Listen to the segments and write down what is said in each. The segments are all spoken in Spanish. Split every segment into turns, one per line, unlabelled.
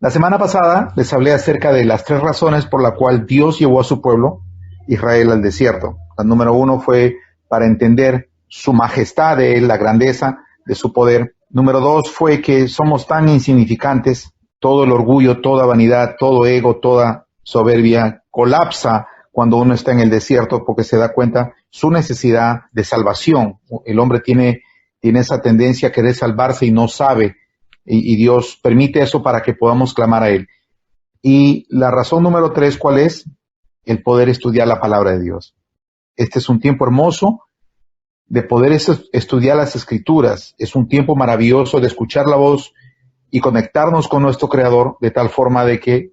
La semana pasada les hablé acerca de las tres razones por la cual Dios llevó a su pueblo, Israel, al desierto. La número uno fue para entender su majestad de Él, la grandeza de su poder. Número dos fue que somos tan insignificantes, todo el orgullo, toda vanidad, todo ego, toda soberbia colapsa cuando uno está en el desierto porque se da cuenta su necesidad de salvación. El hombre tiene esa tendencia a querer salvarse y no sabe, y Dios permite eso para que podamos clamar a Él. Y la razón número tres, ¿cuál es? El poder estudiar la palabra de Dios. Este es un tiempo hermoso de poder estudiar las Escrituras. Es un tiempo maravilloso de escuchar la voz y conectarnos con nuestro Creador de tal forma de que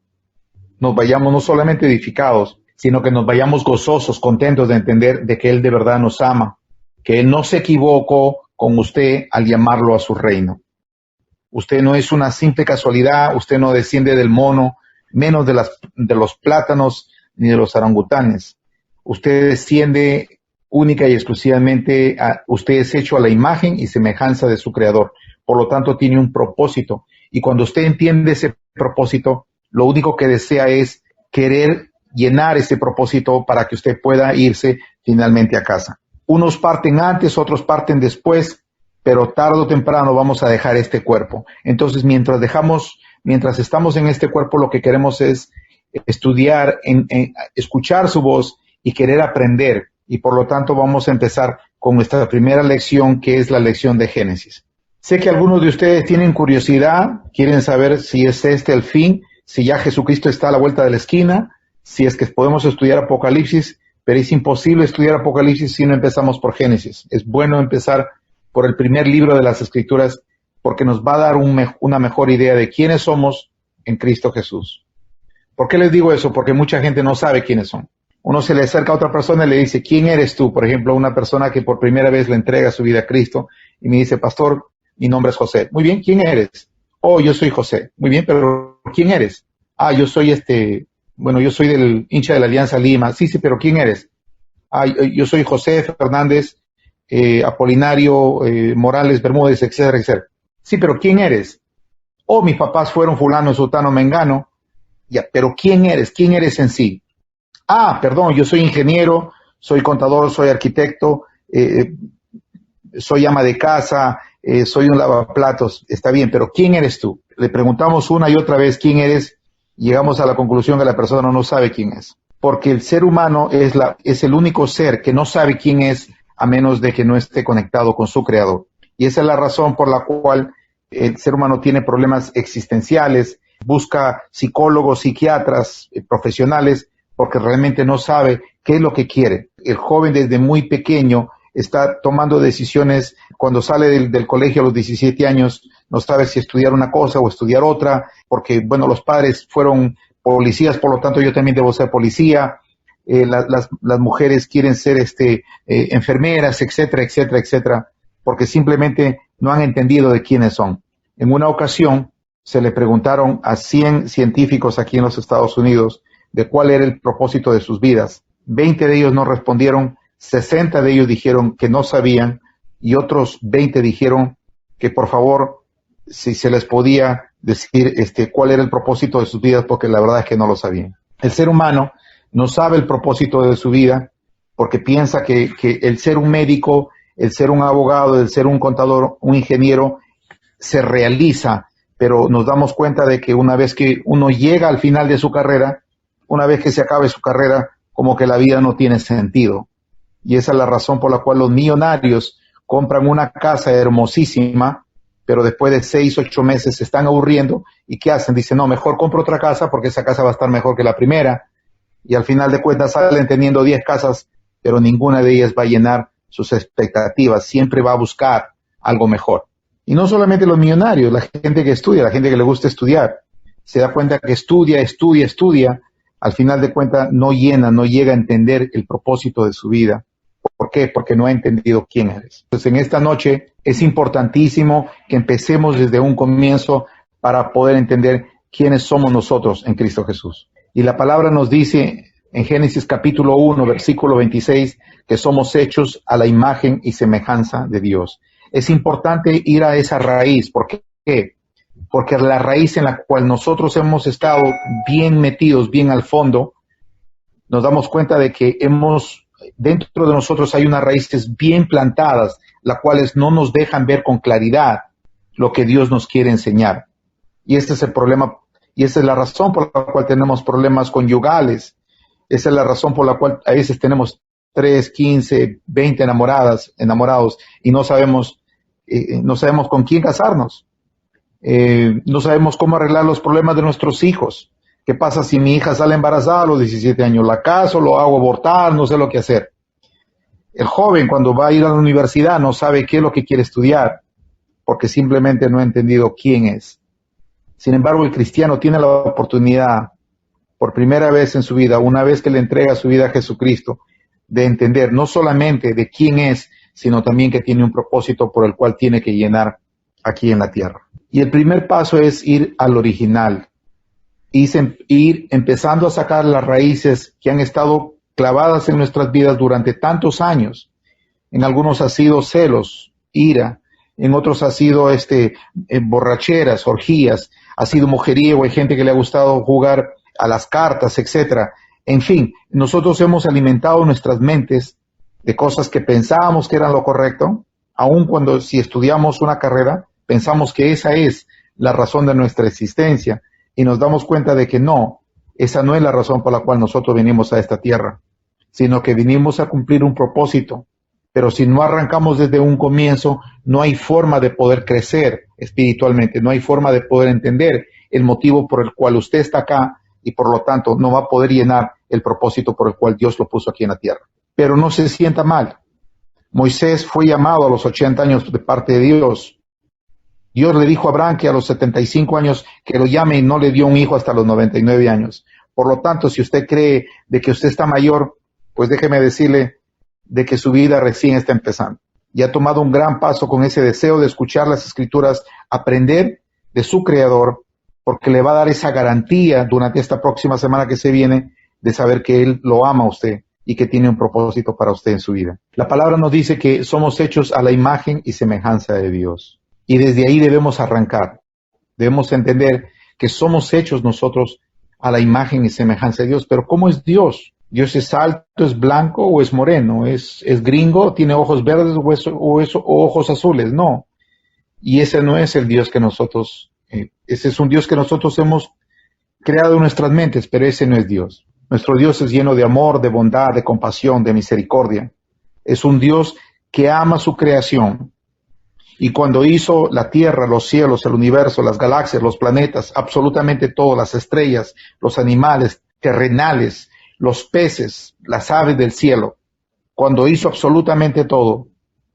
nos vayamos no solamente edificados, sino que nos vayamos gozosos, contentos de entender de que Él de verdad nos ama, que Él no se equivocó con usted al llamarlo a su reino. Usted no es una simple casualidad, usted no desciende del mono, menos de los plátanos ni de los orangutanes. Usted desciende única y exclusivamente, usted es hecho a la imagen y semejanza de su Creador. Por lo tanto, tiene un propósito. Y cuando usted entiende ese propósito, lo único que desea es querer llenar ese propósito para que usted pueda irse finalmente a casa. Unos parten antes, otros parten después, pero tarde o temprano vamos a dejar este cuerpo. Entonces, mientras estamos en este cuerpo, lo que queremos es estudiar, escuchar su voz y querer aprender. Y por lo tanto vamos a empezar con nuestra primera lección, que es la lección de Génesis. Sé que algunos de ustedes tienen curiosidad, quieren saber si es este el fin, si ya Jesucristo está a la vuelta de la esquina, si es que podemos estudiar Apocalipsis, pero es imposible estudiar Apocalipsis si no empezamos por Génesis. Es bueno empezar por el primer libro de las Escrituras, porque nos va a dar una mejor idea de quiénes somos en Cristo Jesús. ¿Por qué les digo eso? Porque mucha gente no sabe quiénes son. Uno se le acerca a otra persona y le dice, ¿quién eres tú? Por ejemplo, una persona que por primera vez le entrega su vida a Cristo y me dice, pastor, mi nombre es José. Muy bien, ¿quién eres? Oh, yo soy José. Muy bien, pero ¿quién eres? Ah, yo soy yo soy del hincha de la Alianza Lima. Sí, pero ¿quién eres? Ah, yo soy José Fernández, Apolinario, Morales, Bermúdez, etcétera, etcétera. Sí, pero ¿quién eres? Oh, mis papás fueron fulano, sultano, mengano. Ya, pero ¿quién eres? ¿Quién eres en sí? Ah, perdón, yo soy ingeniero, soy contador, soy arquitecto, soy ama de casa, soy un lavaplatos. Está bien, pero ¿quién eres tú? Le preguntamos una y otra vez quién eres, y llegamos a la conclusión que la persona no sabe quién es. Porque el ser humano es el único ser que no sabe quién es a menos de que no esté conectado con su Creador. Y esa es la razón por la cual el ser humano tiene problemas existenciales, busca psicólogos, psiquiatras, profesionales, porque realmente no sabe qué es lo que quiere. El joven desde muy pequeño está tomando decisiones. Cuando sale del colegio a los 17 años, no sabe si estudiar una cosa o estudiar otra, porque, bueno, los padres fueron policías, por lo tanto yo también debo ser policía. Las mujeres quieren ser enfermeras, etcétera, etcétera, etcétera, porque simplemente no han entendido de quiénes son. En una ocasión se le preguntaron a 100 científicos aquí en los Estados Unidos de cuál era el propósito de sus vidas. 20 de ellos no respondieron, 60 de ellos dijeron que no sabían y otros 20 dijeron que por favor, si se les podía decir cuál era el propósito de sus vidas, porque la verdad es que no lo sabían. El ser humano no sabe el propósito de su vida porque piensa que el ser un médico, el ser un abogado, el ser un contador, un ingeniero, se realiza, pero nos damos cuenta de que una vez que uno llega al final de su carrera, una vez que se acabe su carrera, como que la vida no tiene sentido. Y esa es la razón por la cual los millonarios compran una casa hermosísima, pero después de 6, 8 meses se están aburriendo. ¿Y qué hacen? Dicen, no, mejor compro otra casa porque esa casa va a estar mejor que la primera. Y al final de cuentas salen teniendo 10 casas, pero ninguna de ellas va a llenar sus expectativas. Siempre va a buscar algo mejor. Y no solamente los millonarios, la gente que estudia, la gente que le gusta estudiar, se da cuenta que estudia, al final de cuentas no llega a entender el propósito de su vida. ¿Por qué? Porque no ha entendido quién eres. Entonces, en esta noche es importantísimo que empecemos desde un comienzo para poder entender quiénes somos nosotros en Cristo Jesús. Y la palabra nos dice en Génesis capítulo 1, versículo 26, que somos hechos a la imagen y semejanza de Dios. Es importante ir a esa raíz. ¿Por qué? porque la raíz en la cual nosotros hemos estado bien metidos, bien al fondo, nos damos cuenta de que dentro de nosotros hay unas raíces bien plantadas, las cuales no nos dejan ver con claridad lo que Dios nos quiere enseñar. Y este es el problema, y esa es la razón por la cual tenemos problemas conyugales. Esa es la razón por la cual a veces tenemos 3, 15, 20 enamorados, y no sabemos con quién casarnos. No sabemos cómo arreglar los problemas de nuestros hijos. ¿Qué pasa si mi hija sale embarazada a los 17 años? ¿La caso? ¿Lo hago abortar? No sé lo que hacer. El joven, cuando va a ir a la universidad, no sabe qué es lo que quiere estudiar, porque simplemente no ha entendido quién es. Sin embargo, el cristiano tiene la oportunidad, por primera vez en su vida, una vez que le entrega su vida a Jesucristo, de entender no solamente de quién es, sino también que tiene un propósito por el cual tiene que llenar aquí en la tierra. Y el primer paso es ir al original, ir empezando a sacar las raíces que han estado clavadas en nuestras vidas durante tantos años. En algunos ha sido celos, ira, en otros ha sido borracheras, orgías, ha sido mujeriego, hay gente que le ha gustado jugar a las cartas, etcétera. En fin, nosotros hemos alimentado nuestras mentes de cosas que pensábamos que eran lo correcto, aun cuando si estudiamos una carrera, pensamos que esa es la razón de nuestra existencia y nos damos cuenta de que no, esa no es la razón por la cual nosotros venimos a esta tierra, sino que vinimos a cumplir un propósito. Pero si no arrancamos desde un comienzo, no hay forma de poder crecer espiritualmente, no hay forma de poder entender el motivo por el cual usted está acá y por lo tanto no va a poder llenar el propósito por el cual Dios lo puso aquí en la tierra. Pero no se sienta mal. Moisés fue llamado a los 80 años de parte de Dios. Dios le dijo a Abraham que a los 75 años que lo llame y no le dio un hijo hasta los 99 años. Por lo tanto, si usted cree de que usted está mayor, pues déjeme decirle de que su vida recién está empezando. Y ha tomado un gran paso con ese deseo de escuchar las Escrituras, aprender de su Creador, porque le va a dar esa garantía durante esta próxima semana que se viene de saber que Él lo ama a usted y que tiene un propósito para usted en su vida. La palabra nos dice que somos hechos a la imagen y semejanza de Dios. Y desde ahí debemos arrancar. Debemos entender que somos hechos nosotros a la imagen y semejanza de Dios. Pero ¿cómo es Dios? ¿Dios es alto, es blanco o es moreno? ¿Es gringo, tiene ojos verdes o ojos azules? No. Y ese no es el Dios que nosotros, ese es un Dios que nosotros hemos creado en nuestras mentes, pero ese no es Dios. Nuestro Dios es lleno de amor, de bondad, de compasión, de misericordia. Es un Dios que ama su creación. Y cuando hizo la tierra, los cielos, el universo, las galaxias, los planetas, absolutamente todo, las estrellas, los animales terrenales, los peces, las aves del cielo, cuando hizo absolutamente todo,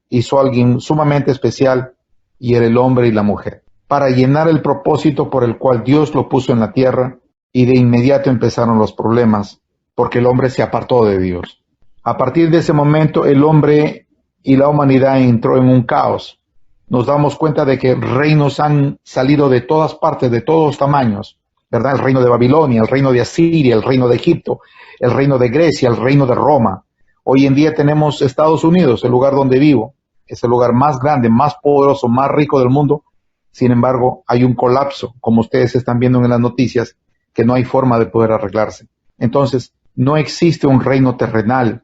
hizo a alguien sumamente especial y era el hombre y la mujer, para llenar el propósito por el cual Dios lo puso en la tierra, y de inmediato empezaron los problemas, porque el hombre se apartó de Dios. A partir de ese momento, el hombre y la humanidad entró en un caos. Nos damos cuenta de que reinos han salido de todas partes, de todos tamaños, ¿verdad? El reino de Babilonia, el reino de Asiria, el reino de Egipto, el reino de Grecia, el reino de Roma. Hoy en día tenemos Estados Unidos, el lugar donde vivo. Es el lugar más grande, más poderoso, más rico del mundo. Sin embargo, hay un colapso, como ustedes están viendo en las noticias, que no hay forma de poder arreglarse. Entonces, no existe un reino terrenal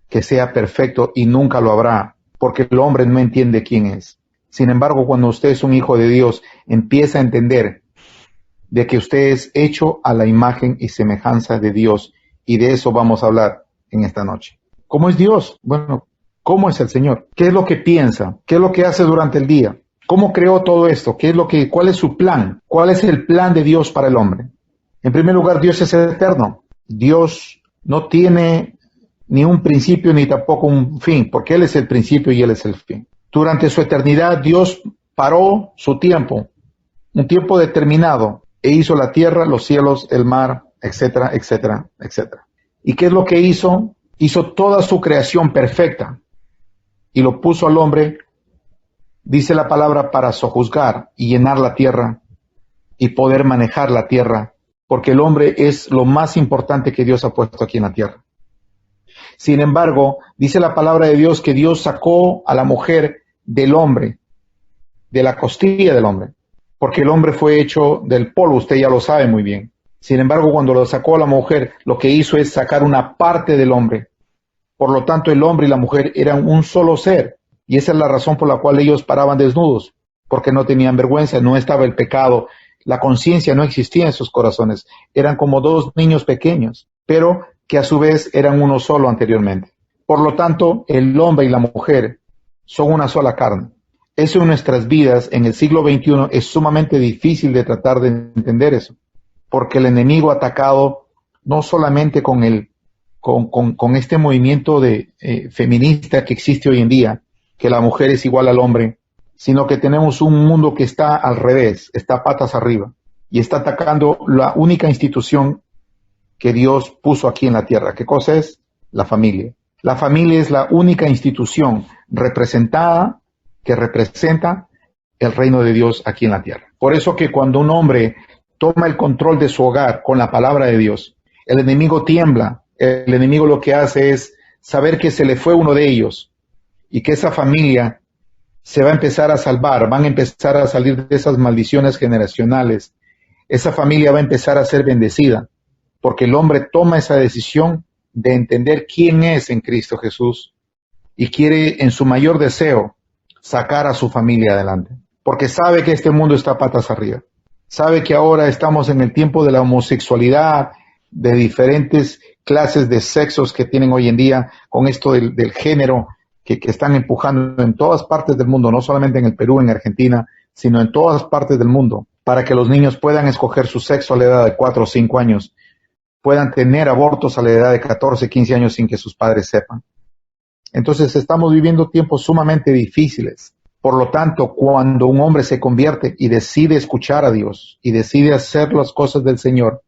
que sea perfecto y nunca lo habrá, porque el hombre no entiende quién es. Sin embargo, cuando usted es un hijo de Dios, empieza a entender de que usted es hecho a la imagen y semejanza de Dios, y de eso vamos a hablar en esta noche. ¿Cómo es Dios? Bueno, ¿cómo es el Señor? ¿Qué es lo que piensa? ¿Qué es lo que hace durante el día? ¿Cómo creó todo esto? ¿Cuál es su plan? ¿Cuál es el plan de Dios para el hombre? En primer lugar, Dios es eterno. Dios no tiene ni un principio ni tampoco un fin, porque Él es el principio y Él es el fin. Durante su eternidad, Dios paró su tiempo, un tiempo determinado, e hizo la tierra, los cielos, el mar, etcétera, etcétera, etcétera. ¿Y qué es lo que hizo? Hizo toda su creación perfecta y lo puso al hombre, dice la palabra, para sojuzgar y llenar la tierra y poder manejar la tierra, porque el hombre es lo más importante que Dios ha puesto aquí en la tierra. Sin embargo, dice la palabra de Dios que Dios sacó a la mujer del hombre, de la costilla del hombre, porque el hombre fue hecho del polvo, usted ya lo sabe muy bien. Sin embargo, cuando lo sacó a la mujer, lo que hizo es sacar una parte del hombre. Por lo tanto, el hombre y la mujer eran un solo ser. Y esa es la razón por la cual ellos paraban desnudos, porque no tenían vergüenza, no estaba el pecado, la conciencia no existía en sus corazones. Eran como dos niños pequeños, pero que a su vez eran uno solo anteriormente. Por lo tanto, el hombre y la mujer son una sola carne. Eso en nuestras vidas en el siglo XXI es sumamente difícil de tratar de entender eso, porque el enemigo ha atacado no solamente con este movimiento feminista que existe hoy en día, que la mujer es igual al hombre, sino que tenemos un mundo que está al revés, está patas arriba, y está atacando la única institución que Dios puso aquí en la tierra. ¿Qué cosa es? La familia. La familia es la única institución representada que representa el reino de Dios aquí en la tierra. Por eso que cuando un hombre toma el control de su hogar con la palabra de Dios, el enemigo tiembla. El enemigo lo que hace es saber que se le fue uno de ellos y que esa familia se va a empezar a salvar, van a empezar a salir de esas maldiciones generacionales. Esa familia va a empezar a ser bendecida, porque el hombre toma esa decisión de entender quién es en Cristo Jesús y quiere en su mayor deseo sacar a su familia adelante, porque sabe que este mundo está patas arriba. Sabe que ahora estamos en el tiempo de la homosexualidad, de diferentes clases de sexos que tienen hoy en día, con esto del género que están empujando en todas partes del mundo, no solamente en el Perú, en Argentina, sino en todas partes del mundo, para que los niños puedan escoger su sexo a la edad de 4 o 5 años, puedan tener abortos a la edad de 14, 15 años sin que sus padres sepan. Entonces estamos viviendo tiempos sumamente difíciles. Por lo tanto, cuando un hombre se convierte y decide escuchar a Dios y decide hacer las cosas del Señor,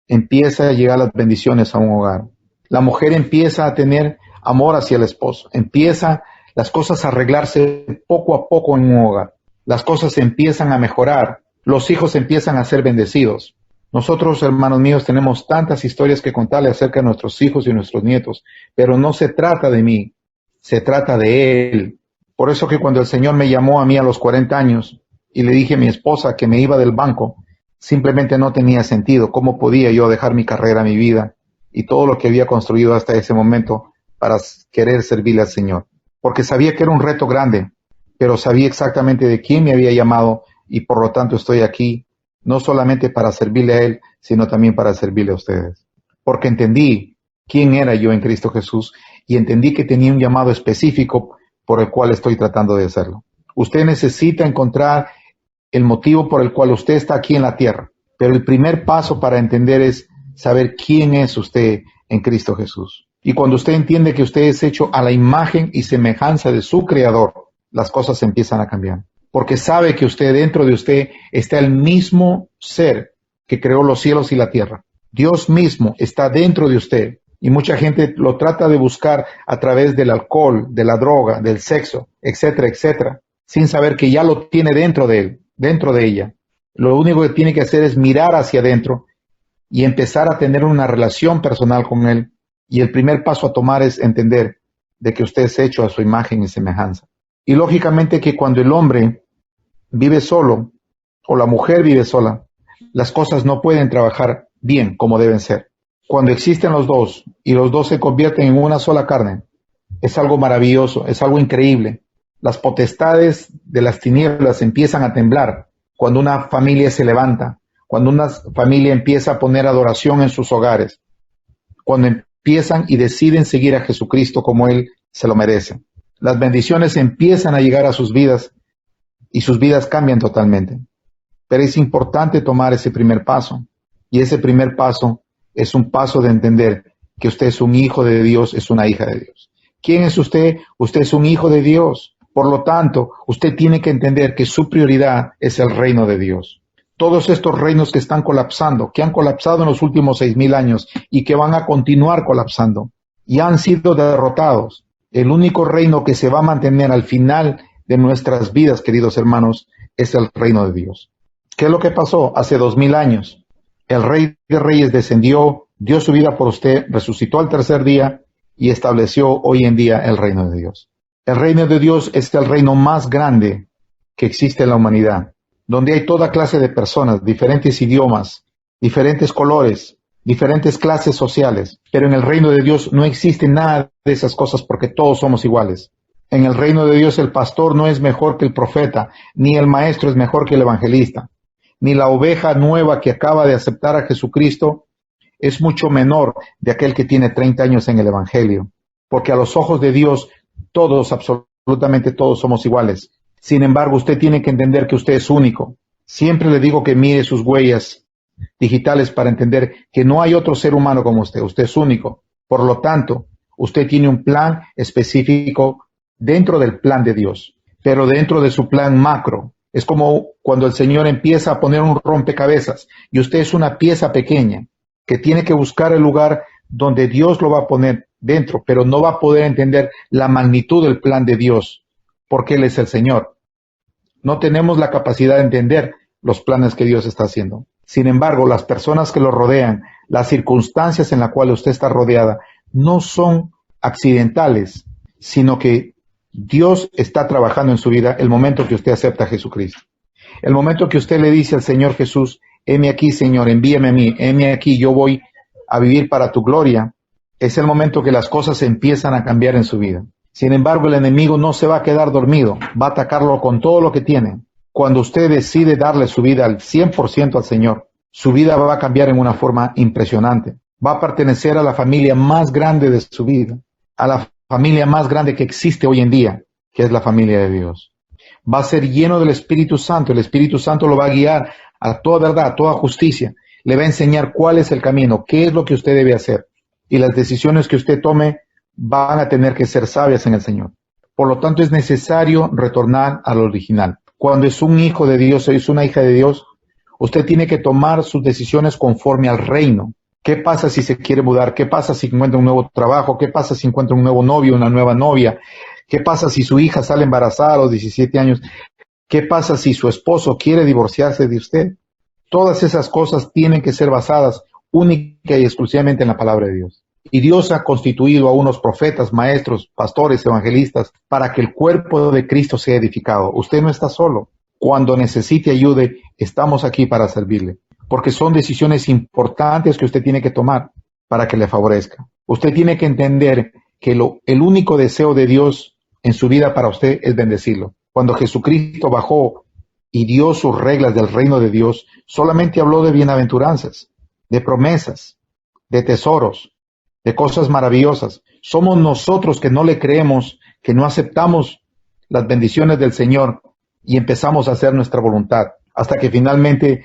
empieza a llegar las bendiciones a un hogar. La mujer empieza a tener amor hacia el esposo, empieza las cosas a arreglarse poco a poco en un hogar. Las cosas empiezan a mejorar, los hijos empiezan a ser bendecidos. Nosotros, hermanos míos, tenemos tantas historias que contarle acerca de nuestros hijos y nuestros nietos, pero no se trata de mí, se trata de Él. Por eso que cuando el Señor me llamó a mí a los 40 años y le dije a mi esposa que me iba del banco, simplemente no tenía sentido. ¿Cómo podía yo dejar mi carrera, mi vida y todo lo que había construido hasta ese momento para querer servirle al Señor? Porque sabía que era un reto grande, pero sabía exactamente de quién me había llamado y por lo tanto estoy aquí, no solamente para servirle a Él, sino también para servirle a ustedes. Porque entendí quién era yo en Cristo Jesús y entendí que tenía un llamado específico por el cual estoy tratando de hacerlo. Usted necesita encontrar el motivo por el cual usted está aquí en la tierra, pero el primer paso para entender es saber quién es usted en Cristo Jesús. Y cuando usted entiende que usted es hecho a la imagen y semejanza de su Creador, las cosas empiezan a cambiar. Porque sabe que usted, dentro de usted, está el mismo ser que creó los cielos y la tierra. Dios mismo está dentro de usted. Y mucha gente lo trata de buscar a través del alcohol, de la droga, del sexo, etcétera, etcétera, sin saber que ya lo tiene dentro de él, dentro de ella. Lo único que tiene que hacer es mirar hacia adentro y empezar a tener una relación personal con Él. Y el primer paso a tomar es entender de que usted es hecho a su imagen y semejanza. Y lógicamente que cuando el hombre vive solo o la mujer vive sola, las cosas no pueden trabajar bien como deben ser. Cuando existen los dos y los dos se convierten en una sola carne, es algo maravilloso, es algo increíble. Las potestades de las tinieblas empiezan a temblar cuando una familia se levanta, cuando una familia empieza a poner adoración en sus hogares, cuando empiezan y deciden seguir a Jesucristo como Él se lo merece. Las bendiciones empiezan a llegar a sus vidas y sus vidas cambian totalmente. Pero es importante tomar ese primer paso. Y ese primer paso es un paso de entender que usted es un hijo de Dios, es una hija de Dios. ¿Quién es usted? Usted es un hijo de Dios. Por lo tanto, usted tiene que entender que su prioridad es el reino de Dios. Todos estos reinos que están colapsando, que han colapsado en los últimos 6,000 años y que van a continuar colapsando y han sido derrotados. El único reino que se va a mantener al final de nuestras vidas, queridos hermanos, es el reino de Dios. ¿Qué es lo que pasó hace 2,000 años? El Rey de Reyes descendió, dio su vida por usted, resucitó al tercer día y estableció hoy en día el reino de Dios. El reino de Dios es el reino más grande que existe en la humanidad. donde hay toda clase de personas, diferentes idiomas, diferentes colores, diferentes clases sociales. Pero en el reino de Dios no existe nada de esas cosas porque todos somos iguales. En el reino de Dios el pastor no es mejor que el profeta, ni el maestro es mejor que el evangelista, ni la oveja nueva que acaba de aceptar a Jesucristo es mucho menor de aquel que tiene 30 años en el evangelio. Porque a los ojos de Dios todos, absolutamente todos somos iguales. Sin embargo, usted tiene que entender que usted es único. Siempre le digo que mire sus huellas digitales para entender que no hay otro ser humano como usted. Usted es único. Por lo tanto, usted tiene un plan específico dentro del plan de Dios, pero dentro de su plan macro. Es como cuando el Señor empieza a poner un rompecabezas y usted es una pieza pequeña que tiene que buscar el lugar donde Dios lo va a poner dentro, pero no va a poder entender la magnitud del plan de Dios, porque Él es el Señor. No tenemos la capacidad de entender los planes que Dios está haciendo. Sin embargo, las personas que lo rodean, las circunstancias en las cuales usted está rodeada, no son accidentales, sino que Dios está trabajando en su vida el momento que usted acepta a Jesucristo. El momento que usted le dice al Señor Jesús, heme aquí, Señor, envíame a mí, heme aquí, yo voy a vivir para tu gloria, es el momento que las cosas empiezan a cambiar en su vida. Sin embargo, el enemigo no se va a quedar dormido, va a atacarlo con todo lo que tiene. Cuando usted decide darle su vida al 100% al Señor, su vida va a cambiar en una forma impresionante. Va a pertenecer a la familia más grande de su vida, a la familia más grande que existe hoy en día, que es la familia de Dios. Va a ser lleno del Espíritu Santo. El Espíritu Santo lo va a guiar a toda verdad, a toda justicia. Le va a enseñar cuál es el camino, qué es lo que usted debe hacer. Y las decisiones que usted tome van a tener que ser sabias en el Señor. Por lo tanto, es necesario retornar al original. Cuando es un hijo de Dios o es una hija de Dios, usted tiene que tomar sus decisiones conforme al reino. ¿Qué pasa si se quiere mudar? ¿Qué pasa si encuentra un nuevo trabajo? ¿Qué pasa si encuentra un nuevo novio, una nueva novia? ¿Qué pasa si su hija sale embarazada a los 17 años? ¿Qué pasa si su esposo quiere divorciarse de usted? Todas esas cosas tienen que ser basadas única y exclusivamente en la palabra de Dios. Y Dios ha constituido a unos profetas, maestros, pastores, evangelistas, para que el cuerpo de Cristo sea edificado. Usted no está solo. Cuando necesite ayuda, estamos aquí para servirle. Porque son decisiones importantes que usted tiene que tomar para que le favorezca. Usted tiene que entender que el único deseo de Dios en su vida para usted es bendecirlo. Cuando Jesucristo bajó y dio sus reglas del reino de Dios, solamente habló de bienaventuranzas, de promesas, de tesoros, de cosas maravillosas. Somos nosotros que no le creemos, que no aceptamos las bendiciones del Señor y empezamos a hacer nuestra voluntad, hasta que finalmente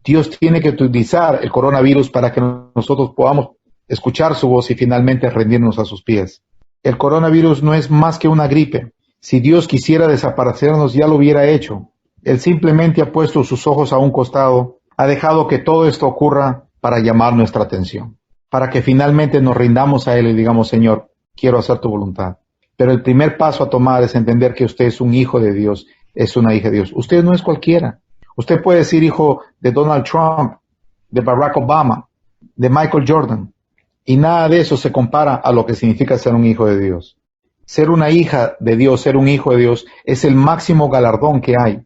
Dios tiene que utilizar el coronavirus para que nosotros podamos escuchar su voz y finalmente rendirnos a sus pies. El coronavirus no es más que una gripe. Si Dios quisiera desaparecernos, ya lo hubiera hecho. Él simplemente ha puesto sus ojos a un costado, ha dejado que todo esto ocurra para llamar nuestra atención, para que finalmente nos rindamos a Él y digamos, Señor, quiero hacer tu voluntad. Pero el primer paso a tomar es entender que usted es un hijo de Dios, es una hija de Dios. Usted no es cualquiera. Usted puede ser hijo de Donald Trump, de Barack Obama, de Michael Jordan, y nada de eso se compara a lo que significa ser un hijo de Dios. Ser una hija de Dios, ser un hijo de Dios, es el máximo galardón que hay.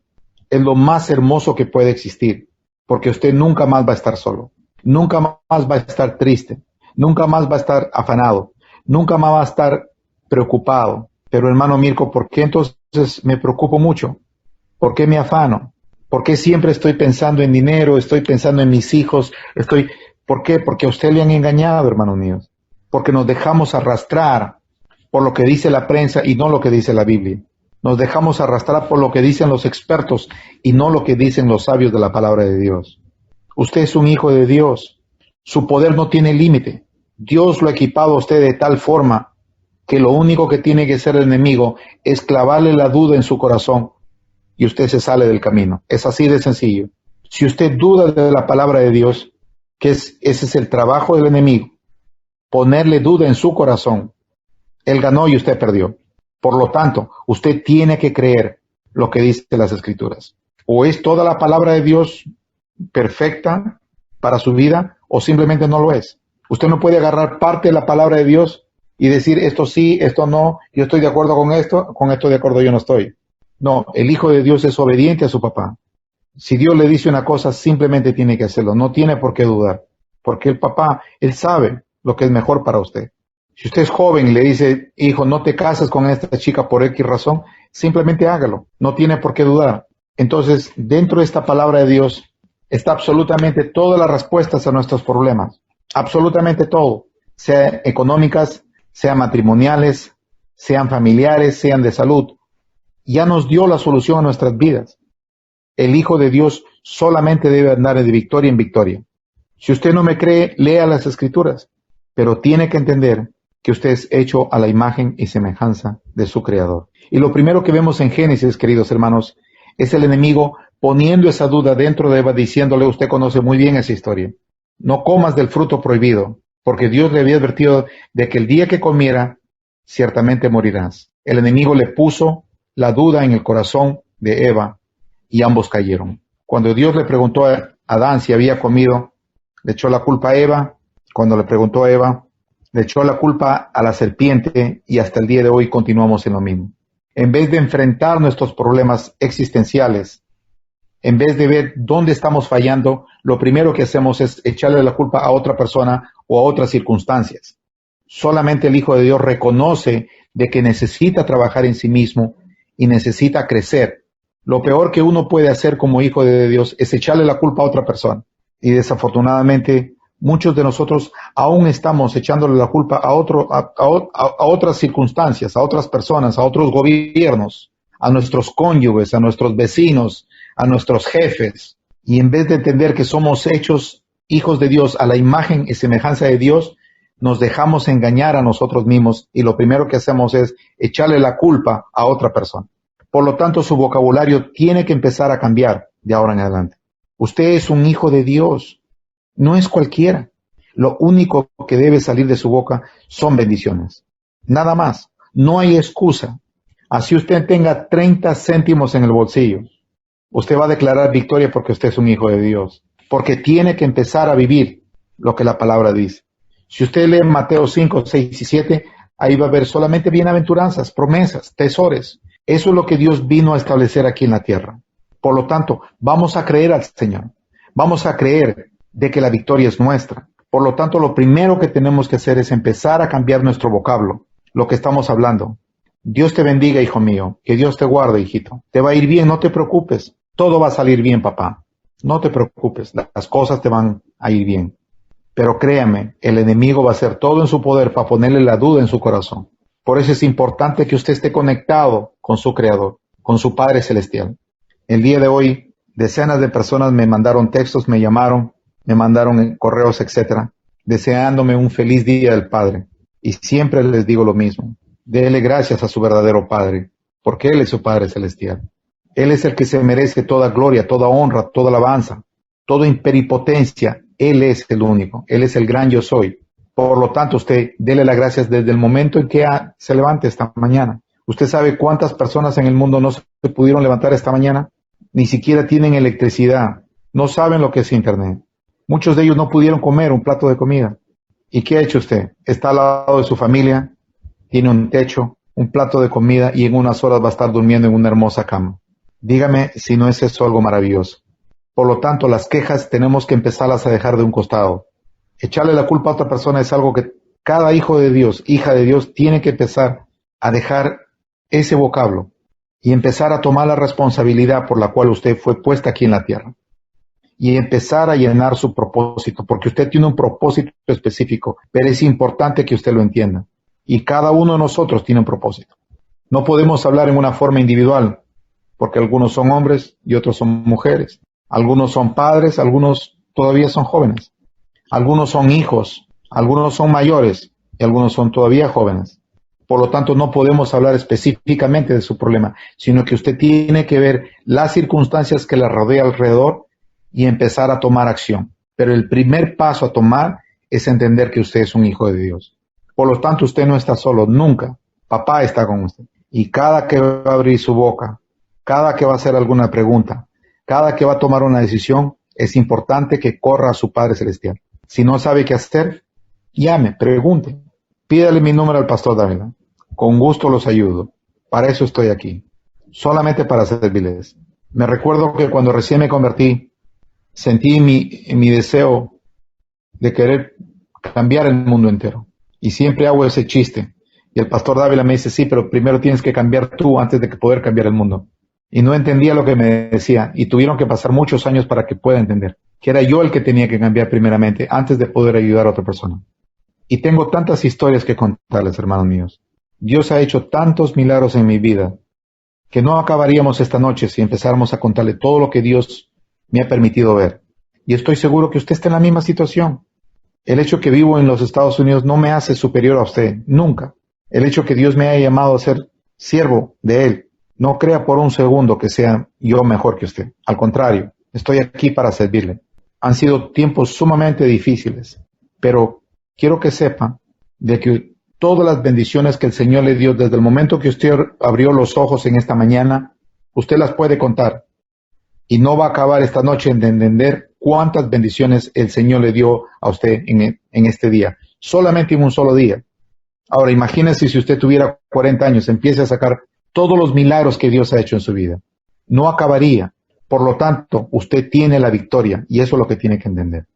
Es lo más hermoso que puede existir, porque usted nunca más va a estar solo, nunca más va a estar triste, nunca más va a estar afanado, nunca más va a estar preocupado. Pero hermano Mirko, ¿por qué entonces me preocupo mucho? ¿Por qué me afano? ¿Por qué siempre estoy pensando en dinero? Estoy pensando en mis hijos. ¿Por qué? Porque a usted le han engañado, hermanos míos. Porque nos dejamos arrastrar por lo que dice la prensa y no lo que dice la Biblia. Nos dejamos arrastrar por lo que dicen los expertos y no lo que dicen los sabios de la palabra de Dios. Usted es un hijo de Dios. Su poder no tiene límite. Dios lo ha equipado a usted de tal forma que lo único que tiene que hacer el enemigo es clavarle la duda en su corazón y usted se sale del camino. Es así de sencillo. Si usted duda de la palabra de Dios, ese es el trabajo del enemigo, ponerle duda en su corazón. Él ganó y usted perdió. Por lo tanto, usted tiene que creer lo que dice las Escrituras. O es toda la palabra de Dios perfecta para su vida, o simplemente no lo es. Usted no puede agarrar parte de la palabra de Dios y decir esto sí, esto no, yo estoy de acuerdo con esto de acuerdo yo no estoy. No, el Hijo de Dios es obediente a su papá. Si Dios le dice una cosa, simplemente tiene que hacerlo. No tiene por qué dudar. Porque el papá, él sabe lo que es mejor para usted. Si usted es joven y le dice, hijo, no te cases con esta chica por X razón, simplemente hágalo. No tiene por qué dudar. Entonces, dentro de esta palabra de Dios está absolutamente todas las respuestas a nuestros problemas. Absolutamente todo. Sean económicas, sean matrimoniales, sean familiares, sean de salud. Ya nos dio la solución a nuestras vidas. El Hijo de Dios solamente debe andar de victoria en victoria. Si usted no me cree, lea las Escrituras, pero tiene que entender que usted es hecho a la imagen y semejanza de su Creador. Y lo primero que vemos en Génesis, queridos hermanos, es el enemigo poniendo esa duda dentro de Eva, diciéndole, usted conoce muy bien esa historia, no comas del fruto prohibido, porque Dios le había advertido de que el día que comiera, ciertamente morirás. El enemigo le puso la duda en el corazón de Eva y ambos cayeron. Cuando Dios le preguntó a Adán si había comido, le echó la culpa a Eva. Cuando le preguntó a Eva, le echó la culpa a la serpiente y hasta el día de hoy continuamos en lo mismo. En vez de enfrentar nuestros problemas existenciales, en vez de ver dónde estamos fallando, lo primero que hacemos es echarle la culpa a otra persona o a otras circunstancias. Solamente el Hijo de Dios reconoce de que necesita trabajar en sí mismo y necesita crecer. Lo peor que uno puede hacer como hijo de Dios es echarle la culpa a otra persona. Y desafortunadamente, muchos de nosotros aún estamos echándole la culpa a otras circunstancias, a otras personas, a otros gobiernos, a nuestros cónyuges, a nuestros vecinos, a nuestros jefes. Y en vez de entender que somos hechos hijos de Dios a la imagen y semejanza de Dios, nos dejamos engañar a nosotros mismos y lo primero que hacemos es echarle la culpa a otra persona. Por lo tanto, su vocabulario tiene que empezar a cambiar de ahora en adelante. Usted es un hijo de Dios, no es cualquiera. Lo único que debe salir de su boca son bendiciones. Nada más, no hay excusa. Así usted tenga 30 céntimos en el bolsillo, usted va a declarar victoria porque usted es un hijo de Dios. Porque tiene que empezar a vivir lo que la palabra dice. Si usted lee Mateo 5, 6 y 7, ahí va a haber solamente bienaventuranzas, promesas, tesores. Eso es lo que Dios vino a establecer aquí en la tierra. Por lo tanto, vamos a creer al Señor. Vamos a creer de que la victoria es nuestra. Por lo tanto, lo primero que tenemos que hacer es empezar a cambiar nuestro vocablo, lo que estamos hablando. Dios te bendiga, hijo mío. Que Dios te guarde, hijito. Te va a ir bien, no te preocupes. Todo va a salir bien, papá. No te preocupes, las cosas te van a ir bien. Pero créame, el enemigo va a hacer todo en su poder para ponerle la duda en su corazón. Por eso es importante que usted esté conectado con su Creador, con su Padre Celestial. El día de hoy, decenas de personas me mandaron textos, me llamaron, me mandaron correos, etcétera, deseándome un feliz día del Padre. Y siempre les digo lo mismo. Dele gracias a su verdadero Padre, porque Él es su Padre Celestial. Él es el que se merece toda gloria, toda honra, toda alabanza, toda imperipotencia. Él es el único. Él es el gran yo soy. Por lo tanto, usted dele las gracias desde el momento en que se levante esta mañana. ¿Usted sabe cuántas personas en el mundo no se pudieron levantar esta mañana? Ni siquiera tienen electricidad. No saben lo que es Internet. Muchos de ellos no pudieron comer un plato de comida. ¿Y qué ha hecho usted? Está al lado de su familia, tiene un techo, un plato de comida y en unas horas va a estar durmiendo en una hermosa cama. Dígame si no es eso algo maravilloso. Por lo tanto, las quejas tenemos que empezarlas a dejar de un costado. Echarle la culpa a otra persona es algo que cada hijo de Dios, hija de Dios, tiene que empezar a dejar ese vocablo y empezar a tomar la responsabilidad por la cual usted fue puesta aquí en la tierra y empezar a llenar su propósito, porque usted tiene un propósito específico, pero es importante que usted lo entienda. Y cada uno de nosotros tiene un propósito. No podemos hablar en una forma individual, porque algunos son hombres y otros son mujeres. Algunos son padres, algunos todavía son jóvenes. Algunos son hijos, algunos son mayores y algunos son todavía jóvenes. Por lo tanto, no podemos hablar específicamente de su problema, sino que usted tiene que ver las circunstancias que le rodea alrededor y empezar a tomar acción. Pero el primer paso a tomar es entender que usted es un hijo de Dios. Por lo tanto, usted no está solo, nunca. Papá está con usted. Y cada que va a abrir su boca, cada que va a hacer alguna pregunta, cada que va a tomar una decisión, es importante que corra a su Padre Celestial. Si no sabe qué hacer, llame, pregunte. Pídale mi número al pastor Dávila. Con gusto los ayudo. Para eso estoy aquí. Solamente para servirles. Me recuerdo que cuando recién me convertí, sentí mi deseo de querer cambiar el mundo entero. Y siempre hago ese chiste. Y el pastor Dávila me dice, sí, pero primero tienes que cambiar tú antes de que poder cambiar el mundo. Y no entendía lo que me decía. Y tuvieron que pasar muchos años para que pueda entender. Que era yo el que tenía que cambiar primeramente antes de poder ayudar a otra persona. Y tengo tantas historias que contarles, hermanos míos. Dios ha hecho tantos milagros en mi vida que no acabaríamos esta noche si empezáramos a contarle todo lo que Dios me ha permitido ver. Y estoy seguro que usted está en la misma situación. El hecho que vivo en los Estados Unidos no me hace superior a usted, nunca. El hecho que Dios me haya llamado a ser siervo de Él, no crea por un segundo que sea yo mejor que usted. Al contrario, estoy aquí para servirle. Han sido tiempos sumamente difíciles, pero quiero que sepa de que todas las bendiciones que el Señor le dio desde el momento que usted abrió los ojos en esta mañana, usted las puede contar. Y no va a acabar esta noche de entender cuántas bendiciones el Señor le dio a usted en este día. Solamente en un solo día. Ahora imagínese si usted tuviera 40 años, empiece a sacar todos los milagros que Dios ha hecho en su vida. No acabaría. Por lo tanto, usted tiene la victoria y eso es lo que tiene que entender.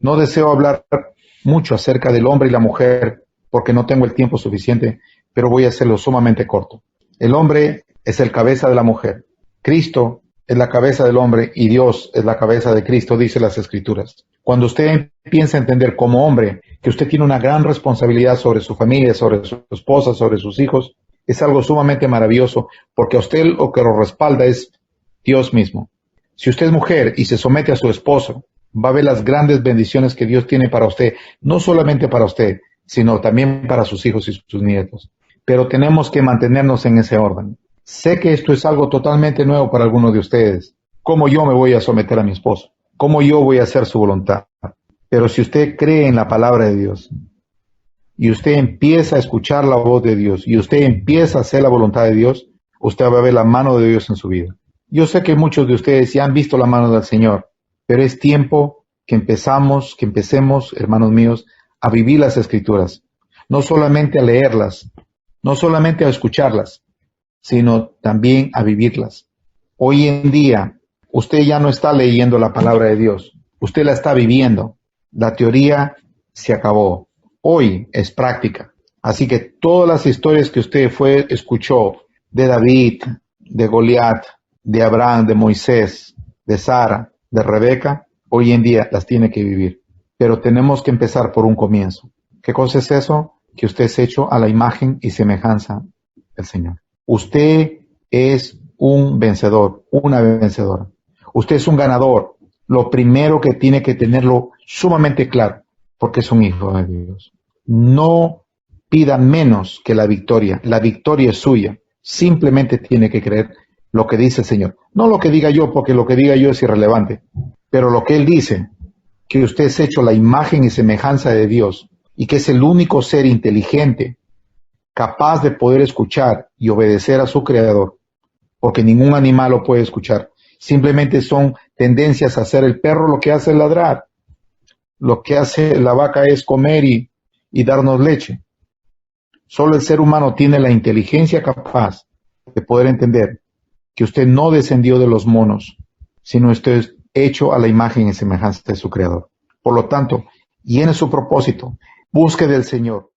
No deseo hablar mucho acerca del hombre y la mujer porque no tengo el tiempo suficiente, pero voy a hacerlo sumamente corto. El hombre es el cabeza de la mujer. Cristo es la cabeza del hombre y Dios es la cabeza de Cristo, dice las Escrituras. Cuando usted empieza a entender como hombre que usted tiene una gran responsabilidad sobre su familia, sobre su esposa, sobre sus hijos, es algo sumamente maravilloso, porque a usted lo que lo respalda es Dios mismo. Si usted es mujer y se somete a su esposo, va a ver las grandes bendiciones que Dios tiene para usted, no solamente para usted, sino también para sus hijos y sus nietos. Pero tenemos que mantenernos en ese orden. Sé que esto es algo totalmente nuevo para algunos de ustedes. ¿Cómo yo me voy a someter a mi esposo? ¿Cómo yo voy a hacer su voluntad? Pero si usted cree en la palabra de Dios y usted empieza a escuchar la voz de Dios y usted empieza a hacer la voluntad de Dios, usted va a ver la mano de Dios en su vida. Yo sé que muchos de ustedes ya han visto la mano del Señor, pero es tiempo que empecemos, hermanos míos, a vivir las Escrituras. No solamente a leerlas, no solamente a escucharlas, sino también a vivirlas. Hoy en día, usted ya no está leyendo la palabra de Dios, usted la está viviendo. La teoría se acabó. Hoy es práctica. Así que todas las historias que usted escuchó de David, de Goliat, de Abraham, de Moisés, de Sara, de Rebeca, hoy en día las tiene que vivir. Pero tenemos que empezar por un comienzo. ¿Qué cosa es eso? Que usted es hecho a la imagen y semejanza del Señor. Usted es un vencedor, una vencedora. Usted es un ganador. Lo primero que tiene que tenerlo sumamente claro, porque es un hijo de Dios. No pida menos que la victoria. La victoria es suya. Simplemente tiene que creer lo que dice el Señor. No lo que diga yo, porque lo que diga yo es irrelevante. Pero lo que Él dice, que usted es hecho la imagen y semejanza de Dios y que es el único ser inteligente capaz de poder escuchar y obedecer a su creador, porque ningún animal lo puede escuchar. Simplemente son tendencias a hacer el perro lo que hace es ladrar, lo que hace la vaca es comer y darnos leche. Solo el ser humano tiene la inteligencia capaz de poder entender que usted no descendió de los monos, sino usted es hecho a la imagen y semejanza de su creador. Por lo tanto, llene su propósito, busque del Señor.